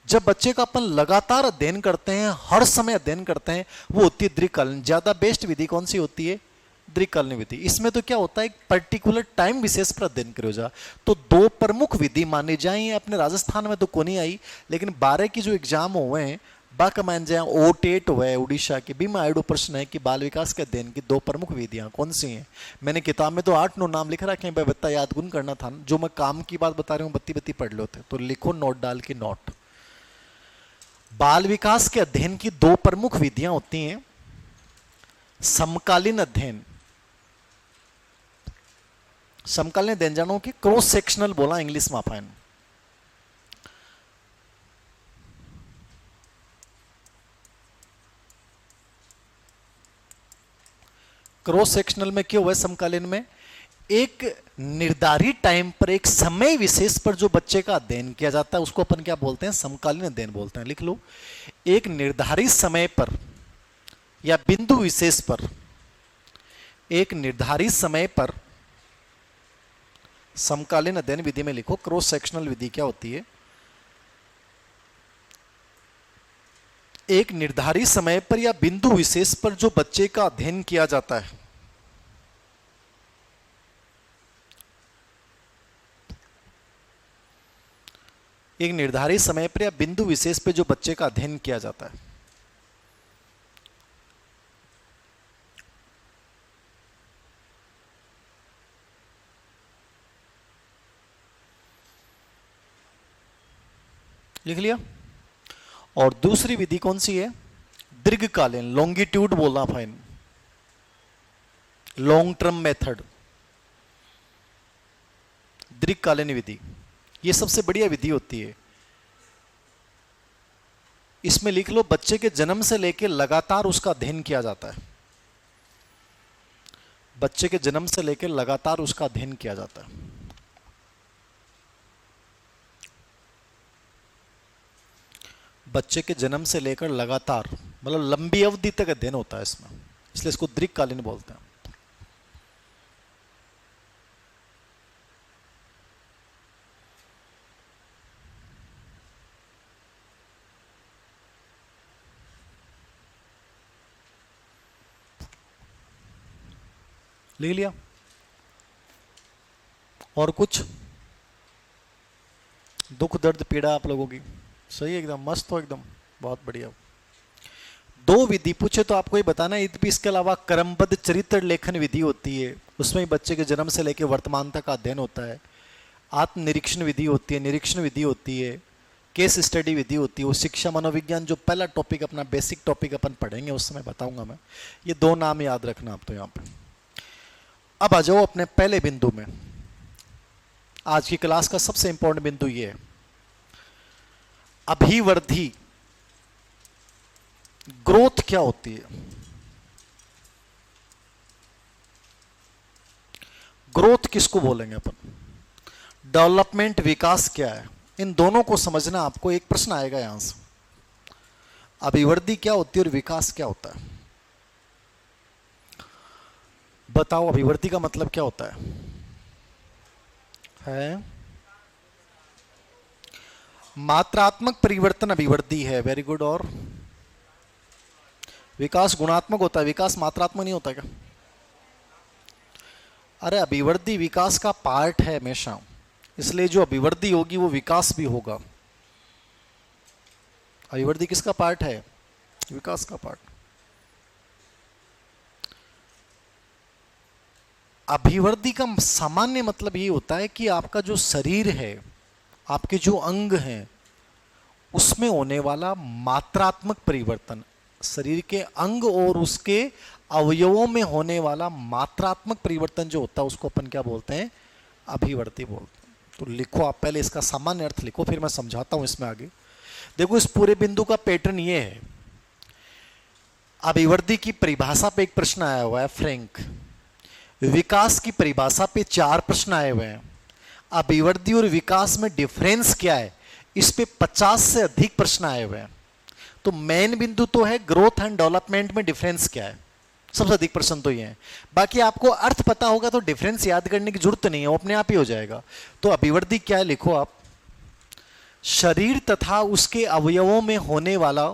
जब बच्चे का अपन लगातार अध्ययन करते हैं, हर समय अध्ययन करते हैं, वो होती है दीर्घकालीन। ज्यादा बेस्ट विधि कौन सी होती है? दीर्घकालीन विधि। इसमें तो क्या होता है, एक पर्टिकुलर टाइम विशेष पर अध्ययन करो जा। तो 2 प्रमुख विधि मानी जाए, अपने राजस्थान में तो को नहीं आई, लेकिन 12 की जो एग्जाम हुए हैं बाकी मान जाए, ओटेट हुआ है उड़ीसा के, भी में आइडो प्रश्न है कि बाल विकास के अध्ययन की 2 प्रमुख विधियां कौन सी हैं। मैंने किताब में तो 8-9 नाम लिख रखे हैं, बत्ता याद गुन करना था। जो मैं काम की बात बता रहा हूँ बत्ती बत्ती पढ़ लो थे, तो लिखो नोट डाल के नोट। बाल विकास के अध्ययन की 2 प्रमुख विधियां होती हैं। समकालीन अध्ययन, समकालीन अध्ययन जानो कि क्रॉस सेक्शनल बोला इंग्लिश में अपन। क्रॉस सेक्शनल में क्या हुआ है समकालीन में, एक निर्धारित टाइम पर, एक समय विशेष पर जो बच्चे का अध्ययन किया जाता है उसको अपन क्या बोलते हैं? समकालीन अध्ययन बोलते हैं। लिख लो, एक निर्धारित समय पर या बिंदु विशेष पर, एक निर्धारित समय पर समकालीन अध्ययन विधि में लिखो। क्रॉस सेक्शनल विधि क्या होती है? एक निर्धारित समय पर या बिंदु विशेष पर जो बच्चे का अध्ययन किया जाता है, एक निर्धारित समय पर या बिंदु विशेष पर जो बच्चे का अध्ययन किया जाता है, लिख लिया। और दूसरी विधि कौन सी है? दीर्घकालीन, लॉन्गिट्यूड बोलना फाइन, लॉन्ग टर्म मेथड, दीर्घकालीन विधि। ये सबसे बढ़िया विधि होती है। इसमें लिख लो, बच्चे के जन्म से लेकर लगातार उसका अध्ययन किया जाता है। बच्चे के जन्म से लेकर लगातार उसका अध्ययन किया जाता है। बच्चे के जन्म से लेकर लगातार, मतलब लंबी अवधि तक अध्ययन होता है इसमें, इसलिए इसको दीर्घकालीन बोलते हैं। ले लिया? और कुछ दुख दर्द पीड़ा आप लोगों की? सही, एकदम मस्त हो, एकदम बहुत बढ़िया। दो विधि पूछे तो आपको ये बताना है। इसके अलावा क्रमबद्ध चरित्र लेखन विधि होती है, उसमें बच्चे के जन्म से लेकर वर्तमान तक का अध्ययन होता है। आत्मनिरीक्षण विधि होती है, निरीक्षण विधि होती है, केस स्टडी विधि होती है। वो शिक्षा मनोविज्ञान जो पहला टॉपिक, अपना बेसिक टॉपिक अपन पढ़ेंगे उस समय बताऊंगा मैं। ये दो नाम याद रखना आप तो यहाँ पे। अब आ जाओ अपने पहले बिंदु में। आज की क्लास का सबसे इंपॉर्टेंट बिंदु ये है, अभिवृद्धि, ग्रोथ क्या होती है? ग्रोथ किसको बोलेंगे अपन? डेवलपमेंट, विकास क्या है? इन दोनों को समझना। आपको एक प्रश्न आएगा यहां से, अभिवृद्धि क्या होती है और विकास क्या होता है? बताओ, अभिवृद्धि का मतलब क्या होता है? मात्रात्मक परिवर्तन अभिवृद्धि है। Very good. और विकास गुणात्मक होता है, विकास मात्रात्मक नहीं होता क्या? अरे अभिवृद्धि विकास का पार्ट है हमेशा, इसलिए जो अभिवृद्धि होगी वो विकास भी होगा। अभिवृद्धि किसका पार्ट है? विकास का पार्ट। अभिवृद्धि का सामान्य मतलब ये होता है कि आपका जो शरीर है, आपके जो अंग हैं, उसमें होने वाला मात्रात्मक परिवर्तन, शरीर के अंग और उसके अवयवों में होने वाला मात्रात्मक परिवर्तन जो होता है उसको अपन क्या बोलते हैं? अभिवृद्धि बोलते हैं। तो लिखो आप, पहले इसका सामान्य अर्थ लिखो, फिर मैं समझाता हूं इसमें आगे। देखो, इस पूरे बिंदु का पैटर्न ये है। अभिवृद्धि की परिभाषा पे एक प्रश्न आया हुआ है, फ्रैंक। विकास की परिभाषा पे 4 प्रश्न आए हुए हैं। अभिवृद्धि और विकास में डिफरेंस क्या है, इस पे 50 से अधिक प्रश्न आए हुए हैं। तो मेन बिंदु तो है ग्रोथ एंड डेवलपमेंट में डिफरेंस क्या है, सबसे अधिक प्रश्न तो ये है। बाकी आपको अर्थ पता होगा तो डिफरेंस याद करने की जरूरत नहीं है, वो अपने आप ही हो जाएगा। तो अभिवृद्धि क्या है, लिखो आप, शरीर तथा उसके अवयवों में होने वाला,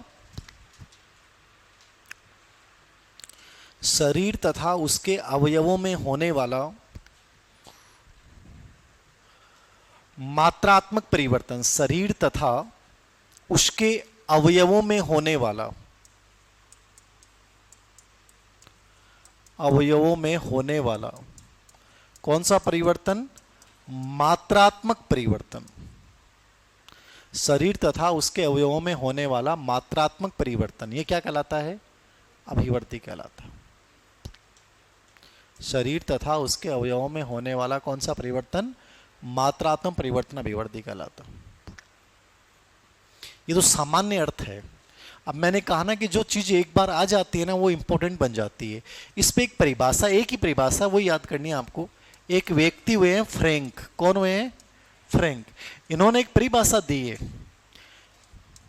शरीर तथा उसके अवयवों में होने वाला मात्रात्मक परिवर्तन, शरीर तथा उसके अवयवों में होने वाला, अवयवों में होने वाला कौन सा परिवर्तन? मात्रात्मक परिवर्तन। शरीर तथा उसके अवयवों में होने वाला मात्रात्मक परिवर्तन, ये क्या कहलाता है? अभिवृद्धि कहलाता है। शरीर तथा उसके अवयवों में होने वाला कौन सा परिवर्तन? मात्रात्मक परिवर्तन अभिवृद्धि कहलाता है। ये तो सामान्य अर्थ है। अब मैंने कहा ना कि जो चीज एक बार आ जाती है ना वो इंपॉर्टेंट बन जाती है। इस पे एक परिभाषा, एक ही परिभाषा वो याद करनी है आपको। एक व्यक्ति हुए हैं फ्रैंक। कौन हुए हैं? फ्रैंक। इन्होंने एक परिभाषा दी है।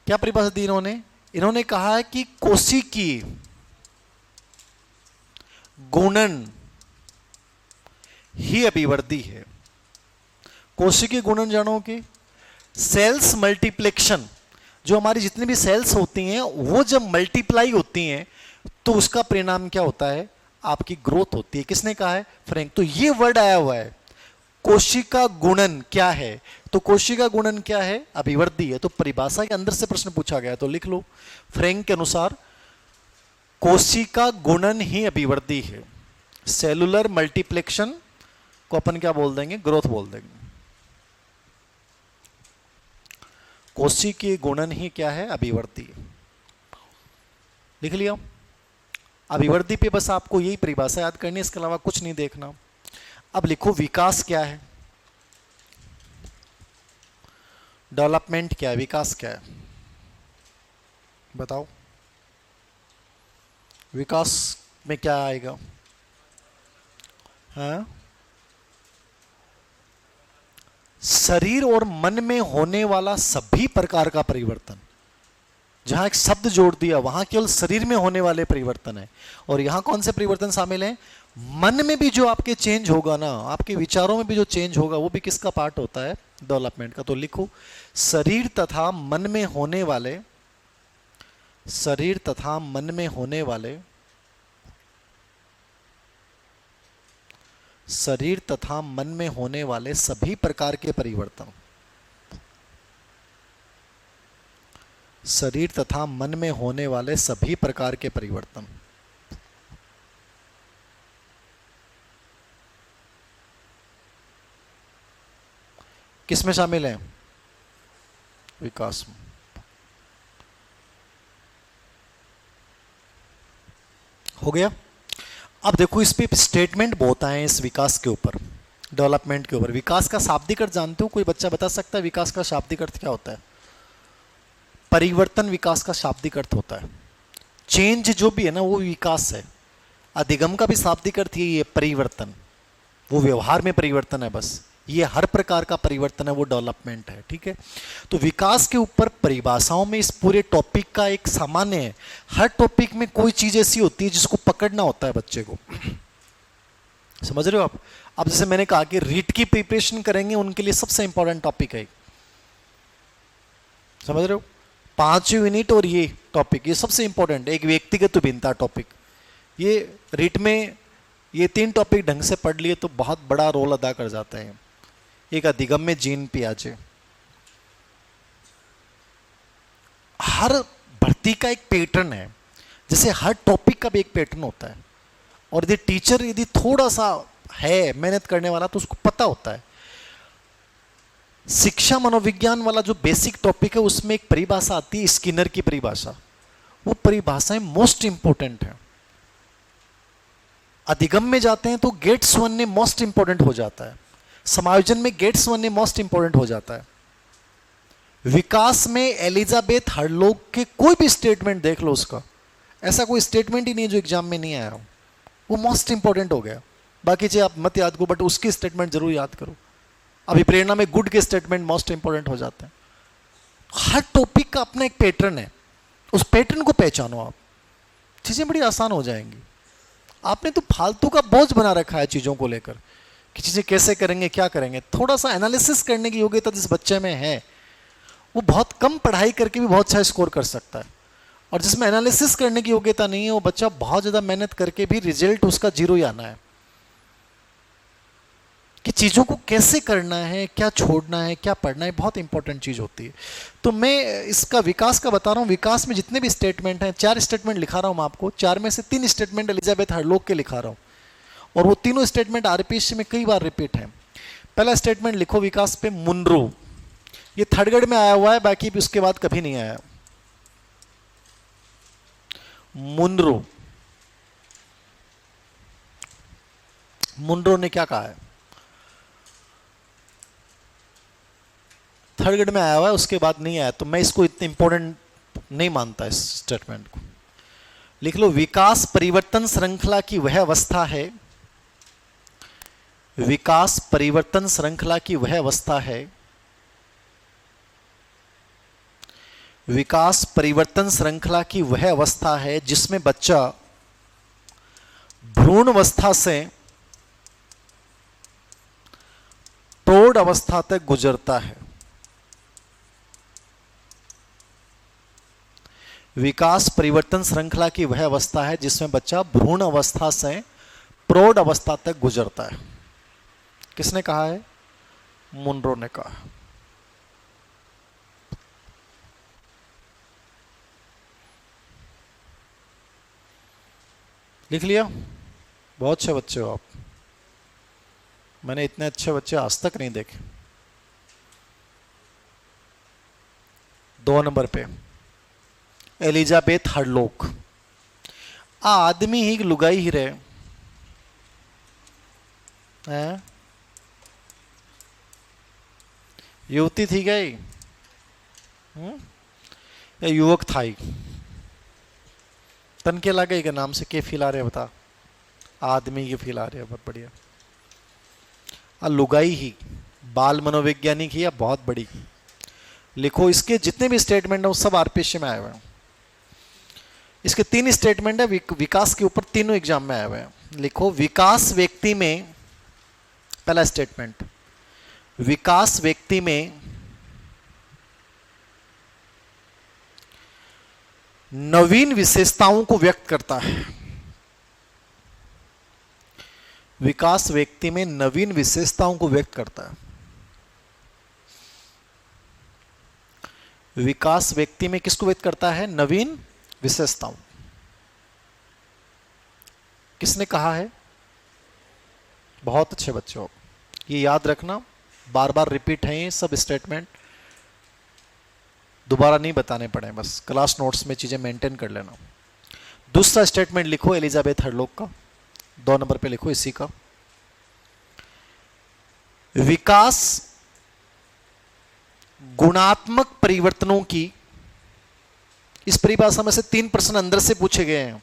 क्या परिभाषा दी इन्होंने? इन्होंने कहा है कि कोशिकी गुणन ही अभिवर्धी है। कोशिकीय गुणन जानो कि सेल्स मल्टीप्लेक्शन, जो हमारी जितनी भी सेल्स होती हैं वो जब मल्टीप्लाई होती हैं तो उसका परिणाम क्या होता है? आपकी ग्रोथ होती है। किसने कहा है? फ्रैंक। तो ये वर्ड आया हुआ है कोशिका गुणन क्या है? तो कोशिका गुणन क्या है? अभिवर्धी है। तो परिभाषा के अंदर से प्रश्न पूछा गया तो लिख लो, फ्रैंक के अनुसार कोशिका गुणन ही अभिवर्धी है। सेलुलर मल्टीप्लेक्शन को अपन क्या बोल देंगे? ग्रोथ बोल देंगे। कोशिकीय गुणन ही क्या है? अभिवर्धी। लिख लिया। अभिवर्धी पे बस आपको यही परिभाषा याद करनी है, इसके अलावा कुछ नहीं देखना। अब लिखो विकास क्या है, डेवलपमेंट क्या है, विकास क्या है? बताओ विकास में क्या आएगा? हाँ, शरीर और मन में होने वाला सभी प्रकार का परिवर्तन। जहां एक शब्द जोड़ दिया वहां केवल शरीर में होने वाले परिवर्तन है। और यहां कौन से परिवर्तन शामिल हैं? मन में भी जो आपके चेंज होगा ना, आपके विचारों में भी जो चेंज होगा वो भी किसका पार्ट होता है? डेवलपमेंट का। तो लिखो शरीर तथा मन में होने वाले, शरीर तथा मन में होने वाले, शरीर तथा मन में होने वाले सभी प्रकार के परिवर्तन, शरीर तथा मन में होने वाले सभी प्रकार के परिवर्तन। किस में शामिल है? विकास में। हो गया। अब देखो इस पे स्टेटमेंट बहुत आए हैं इस विकास के ऊपर, डेवलपमेंट के ऊपर। विकास का शाब्दिक अर्थ जानते हो? कोई बच्चा बता सकता है विकास का शाब्दिक अर्थ क्या होता है? परिवर्तन विकास का शाब्दिक अर्थ होता है। चेंज जो भी है ना वो विकास है। अधिगम का भी शाब्दिक अर्थ यही है, परिवर्तन। वो व्यवहार में परिवर्तन है, बस ये हर प्रकार का परिवर्तन है, वो डेवलपमेंट है। ठीक है, तो विकास के ऊपर परिभाषाओं में इस पूरे टॉपिक का एक सामान्य है। हर टॉपिक में कोई चीज ऐसी होती है जिसको पकड़ना होता है बच्चे को। समझ रहे हो आप? अब जैसे मैंने कहा कि रीट की प्रिपरेशन करेंगे उनके लिए सबसे इंपॉर्टेंट टॉपिक है, समझ रहे हो? 5 यूनिट और ये टॉपिक, ये सबसे इंपॉर्टेंट है। एक व्यक्तिगत भिन्नता टॉपिक, ये रीट में ये 3 टॉपिक ढंग से पढ़ लिए तो बहुत बड़ा रोल अदा कर जाते हैं। एक अधिगम में जीन पियाजे। हर भर्ती का एक पैटर्न है, जैसे हर टॉपिक का भी एक पैटर्न होता है। और यदि टीचर यदि थोड़ा सा है मेहनत करने वाला तो उसको पता होता है। शिक्षा मनोविज्ञान वाला जो बेसिक टॉपिक है उसमें एक परिभाषा आती है, स्किनर की परिभाषा। वो परिभाषाएं मोस्ट इंपॉर्टेंट है। अधिगम में जाते हैं तो गेट्स 1 ने मोस्ट इंपॉर्टेंट हो जाता है। समायोजन में गेट्स 1 ने मोस्ट इंपॉर्टेंट हो जाता है। विकास में एलिजाबेथ हरलोग के कोई भी स्टेटमेंट देख लो, उसका ऐसा कोई स्टेटमेंट ही नहीं जो एग्जाम में नहीं आया हो, वो मोस्ट इंपॉर्टेंट हो गया। बाकी चीज आप मत याद करो, बट उसकी स्टेटमेंट जरूर याद करो। अभी प्रेरणा में गुड के स्टेटमेंट मोस्ट इंपॉर्टेंट हो जाते हैं। हर टॉपिक का अपना एक पैटर्न है, उस पैटर्न को पहचानो आप, चीजें बड़ी आसान हो जाएंगी। आपने तो फालतू का बोझ बना रखा है चीजों को लेकर कि चीजें कैसे करेंगे, क्या करेंगे। थोड़ा सा एनालिसिस करने की योग्यता जिस बच्चे में है वो बहुत कम पढ़ाई करके भी बहुत अच्छा स्कोर कर सकता है। और जिसमें एनालिसिस करने की योग्यता नहीं है वो बच्चा बहुत ज्यादा मेहनत करके भी रिजल्ट उसका 0 ही आना है। कि चीजों को कैसे करना है, क्या छोड़ना है, क्या पढ़ना है, बहुत इंपॉर्टेंट चीज होती है। तो मैं इसका विकास का बता रहा हूं। विकास में जितने भी स्टेटमेंट हैं, 4 स्टेटमेंट लिखा रहा हूं मैं आपको। 4 में से 3 स्टेटमेंट एलिजाबेथ हरलोग के लिखा रहा हूं, और वो तीनों स्टेटमेंट आरपीएससी में कई बार रिपीट है। पहला स्टेटमेंट लिखो विकास पे, मुनरो। ये थर्ड ग्रेड में आया हुआ है, बाकी भी उसके बाद कभी नहीं आया। मुनरो, मुनरो ने क्या कहा है? थर्ड ग्रेड में आया हुआ है, उसके बाद नहीं आया, तो मैं इसको इतने इंपॉर्टेंट नहीं मानता इस स्टेटमेंट को। लिख लो, विकास परिवर्तन श्रृंखला की वह अवस्था है विकास परिवर्तन श्रृंखला की वह अवस्था है, विकास परिवर्तन श्रृंखला की वह अवस्था है जिसमें बच्चा भ्रूण अवस्था से प्रौढ़ अवस्था तक गुजरता है। विकास परिवर्तन श्रृंखला की वह अवस्था है जिसमें बच्चा भ्रूण अवस्था से प्रौढ़ अवस्था तक गुजरता है। किसने कहा है? मुनरो ने कहा। लिख लिया? बहुत अच्छे बच्चे हो आप। मैंने इतने अच्छे बच्चे आज तक नहीं देखे। 2 नंबर पे एलिजाबेथ हरलोक। आदमी ही लुगाई ही रहे हैं? युवती थी गई या युवक था ही? तन के लगे के नाम से के फील आ रहे बता? आदमी के फील आ रहे हैं। बहुत बढ़िया। लुगाई ही बाल मनोवैज्ञानिक ही या बहुत बड़ी। लिखो इसके जितने भी स्टेटमेंट है वो सब आरपीएससी में आए हुए हैं। इसके 3 स्टेटमेंट है विकास के ऊपर, तीनों एग्जाम में आए हुए हैं। लिखो विकास व्यक्ति में, पहला स्टेटमेंट, विकास व्यक्ति में नवीन विशेषताओं को व्यक्त करता है। विकास व्यक्ति में नवीन विशेषताओं को व्यक्त करता है। विकास व्यक्ति में किसको व्यक्त करता है? नवीन विशेषताओं। किसने कहा है? बहुत अच्छे बच्चों, ये याद रखना, बार बार रिपीट है ये सब स्टेटमेंट, दोबारा नहीं बताने पड़े, बस क्लास नोट्स में चीजें मेंटेन कर लेना। दूसरा स्टेटमेंट लिखो एलिजाबेथ हरलोक का, 2 नंबर पे लिखो इसी का। विकास गुणात्मक परिवर्तनों की, इस परिभाषा में से 3 प्रश्न अंदर से पूछे गए हैं,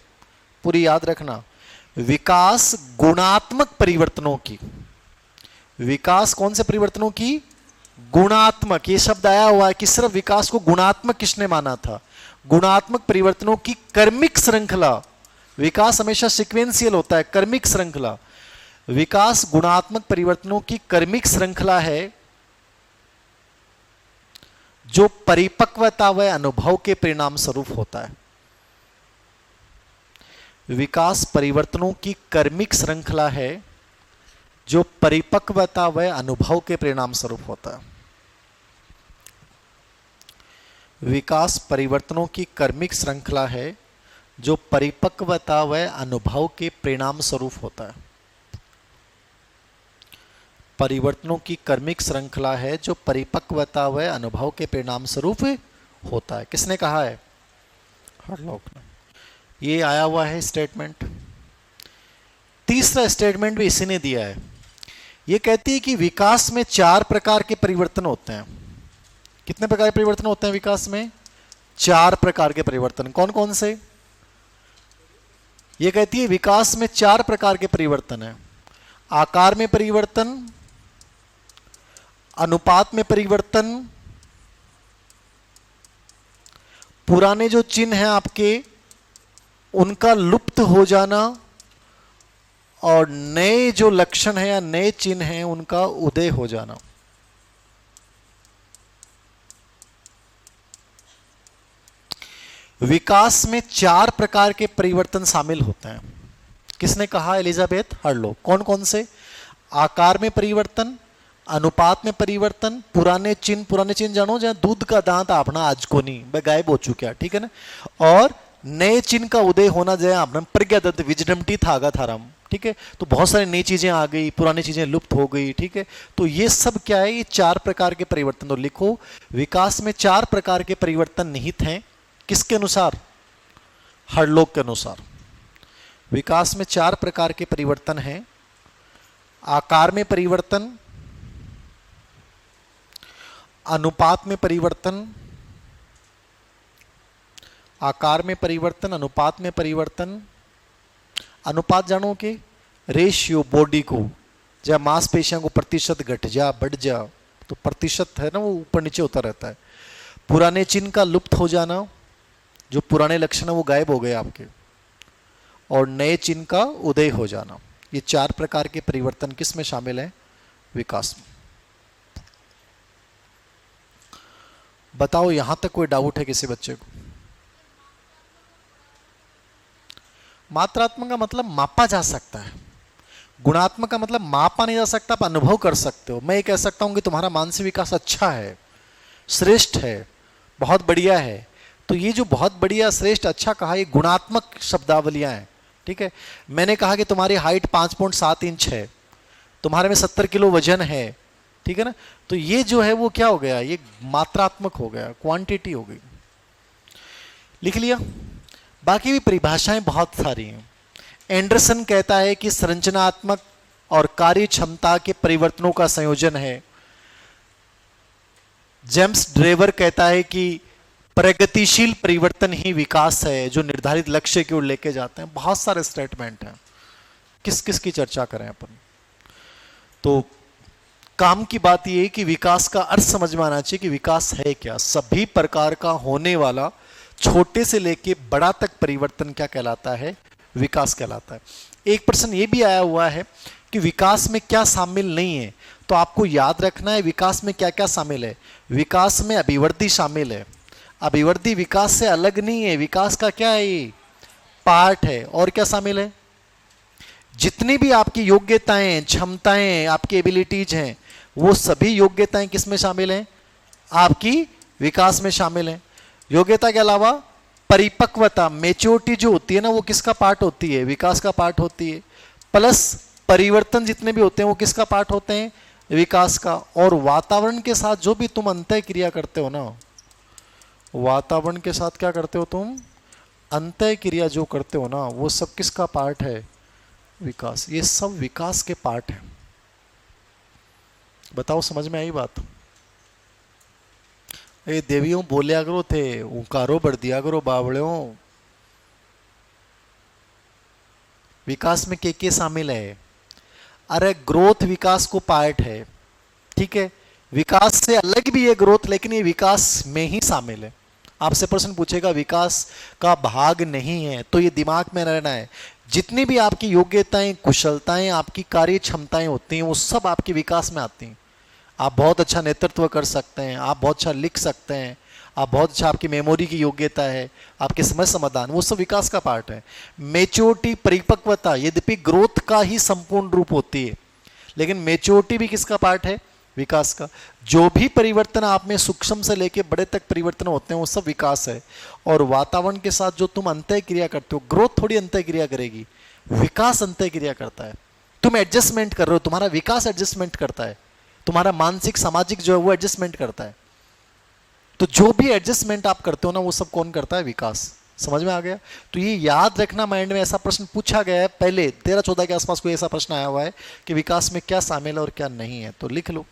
पूरी याद रखना। विकास गुणात्मक परिवर्तनों की, विकास कौन से परिवर्तनों की? गुणात्मक। ये शब्द आया हुआ है कि सिर्फ विकास को गुणात्मक किसने माना था? गुणात्मक परिवर्तनों की कर्मिक श्रृंखला। विकास हमेशा सीक्वेंशियल होता है, कर्मिक श्रृंखला। विकास गुणात्मक परिवर्तनों की कर्मिक श्रृंखला है जो परिपक्वता व अनुभव के परिणाम स्वरूप होता है। विकास परिवर्तनों की कर्मिक श्रृंखला है जो परिपक्वता व अनुभव के परिणाम स्वरूप होता है। विकास परिवर्तनों की कर्मिक श्रृंखला है जो परिपक्वता व अनुभव के परिणाम स्वरूप होता है। परिवर्तनों की कर्मिक श्रृंखला है जो परिपक्वता व अनुभव के परिणाम स्वरूप होता है। किसने कहा है? हरलोक ने। ये आया हुआ है स्टेटमेंट। तीसरा स्टेटमेंट भी इसी ने दिया है। ये कहती है कि विकास में 4 प्रकार के परिवर्तन होते हैं। कितने प्रकार के परिवर्तन होते हैं विकास में? 4 प्रकार के परिवर्तन। कौन कौन से? ये कहती है विकास में 4 प्रकार के परिवर्तन है। आकार में परिवर्तन, अनुपात में परिवर्तन, पुराने जो चिन्ह हैं आपके उनका लुप्त हो जाना, और नए जो लक्षण है या नए चिन्ह हैं उनका उदय हो जाना। विकास में 4 प्रकार के परिवर्तन शामिल होते हैं। किसने कहा? एलिजाबेथ हरलोक। कौन कौन से? आकार में परिवर्तन, अनुपात में परिवर्तन, पुराने चिन्ह जानो जहां दूध का दांत अपना आज को नहीं भाई गायब हो चुका है, ठीक है ना, और नए चिन्ह का उदय होना जय अपना प्रज्ञा दत्त विजडम टीथ आगा थाराम, ठीक है। तो बहुत सारी नई चीजें आ गई, पुरानी चीजें लुप्त हो गई, ठीक है। तो ये सब क्या है? ये 4 प्रकार के परिवर्तन। तो लिखो विकास में 4 प्रकार के परिवर्तन निहित हैं। किसके अनुसार? हरलोक के अनुसार। विकास में 4 प्रकार के परिवर्तन हैं। आकार में परिवर्तन, अनुपात में परिवर्तन, आकार में परिवर्तन, अनुपात में परिवर्तन। अनुपात जानो के रेशियो, बॉडी को जब मांसपेशियों को प्रतिशत घट जा बढ़ जा, तो प्रतिशत है ना वो ऊपर नीचे होता रहता है। पुराने चिन्ह का लुप्त हो जाना, जो पुराने लक्षण है वो गायब हो गए आपके, और नए चिन्ह का उदय हो जाना। ये 4 प्रकार के परिवर्तन किस में शामिल है? विकास में। बताओ यहां तक कोई डाउट है किसी बच्चे को? मात्रात्मक का मतलब मापा जा सकता है, गुणात्मक का मतलब मापा नहीं जा सकता, आप अनुभव कर सकते हो। मैं ये कह सकता हूं कि तुम्हारा मानसिक विकास अच्छा है, श्रेष्ठ है, बहुत बढ़िया है। तो ये जो बहुत बढ़िया, श्रेष्ठ, अच्छा कहा, ये गुणात्मक शब्दावलियां हैं, ठीक है। मैंने कहा कि तुम्हारी हाइट 5.7 इंच है, तुम्हारे में 70 किलो वजन है, ठीक है ना, तो ये जो है वो क्या हो गया? ये मात्रात्मक हो गया, क्वांटिटी हो गई। लिख लिया? बाकी भी परिभाषाएं बहुत सारी हैं। एंडरसन कहता है कि संरचनात्मक और कार्य क्षमता के परिवर्तनों का संयोजन है। जेम्स ड्रेवर कहता है कि प्रगतिशील परिवर्तन ही विकास है, जो निर्धारित लक्ष्य की ओर लेके जाते हैं। बहुत सारे स्टेटमेंट हैं, किस किस की चर्चा करें अपन। तो काम की बात यह है कि विकास का अर्थ समझ में आना चाहिए कि विकास है क्या। सभी प्रकार का होने वाला छोटे से लेके बड़ा तक परिवर्तन क्या कहलाता है? विकास कहलाता है। एक प्रश्न ये भी आया हुआ है कि विकास में क्या शामिल नहीं है, तो आपको याद रखना है विकास में क्या क्या शामिल है। विकास में अभिवृद्धि शामिल है। अभिवृद्धि विकास से अलग नहीं है, विकास का क्या है? ये पार्ट है। और क्या शामिल है? जितनी भी आपकी योग्यताएं, क्षमताएं, आपकी एबिलिटीज हैं, वो सभी योग्यताएं किस में शामिल हैं? आपकी विकास में शामिल हैं। योग्यता के अलावा परिपक्वता, मैच्योरिटी जो होती है ना, वो किसका पार्ट होती है? विकास का पार्ट होती है। प्लस परिवर्तन जितने भी होते हैं वो किसका पार्ट होते हैं? विकास का। और वातावरण के साथ जो भी तुम अंतः क्रिया करते हो ना, वातावरण के साथ क्या करते हो तुम? अंतः क्रिया जो करते हो ना, वो सब किसका पार्ट है? विकास। ये सब विकास के पार्ट है। बताओ समझ में आई बात? ए देवियों बोलिया करो थे, उकारो बढ़ दिया करो बावड़ियों। विकास में के शामिल है? अरे ग्रोथ विकास को पार्ट है, ठीक है। विकास से अलग भी है ग्रोथ, लेकिन ये विकास में ही शामिल है। आपसे प्रश्न पूछेगा विकास का भाग नहीं है, तो ये दिमाग में रहना है। जितनी भी आपकी योग्यताएं, कुशलताएं, आपकी कार्य क्षमताएं होती हैं, वो सब आपके विकास में आती हैं। आप बहुत अच्छा नेतृत्व कर सकते हैं, आप बहुत अच्छा लिख सकते हैं, आप बहुत अच्छा, आपकी मेमोरी की योग्यता है, आपके समझ समाधान, वो सब विकास का पार्ट है। मैच्योरिटी, परिपक्वता, यद्यपि ग्रोथ का ही संपूर्ण रूप होती है, लेकिन मैच्योरिटी भी किसका पार्ट है? विकास का। जो भी परिवर्तन आप में सूक्ष्म से लेके बड़े तक परिवर्तन होते हैं, वो सब विकास है। और वातावरण के साथ जो तुम अंतः क्रिया करते हो, ग्रोथ थोड़ी अंतः क्रिया करेगी, विकास अंतः क्रिया करता है। तुम एडजस्टमेंट कर रहे हो, तुम्हारा विकास एडजस्टमेंट करता है। तुम्हारा मानसिक सामाजिक जो है वो एडजस्टमेंट करता है। तो जो भी एडजस्टमेंट आप करते हो ना, वो सब कौन करता है? विकास। समझ में आ गया? तो ये याद रखना, माइंड में ऐसा प्रश्न पूछा गया है पहले 13-14 के आसपास कोई ऐसा प्रश्न आया हुआ है कि विकास में क्या शामिल है और क्या नहीं है, तो लिख लो।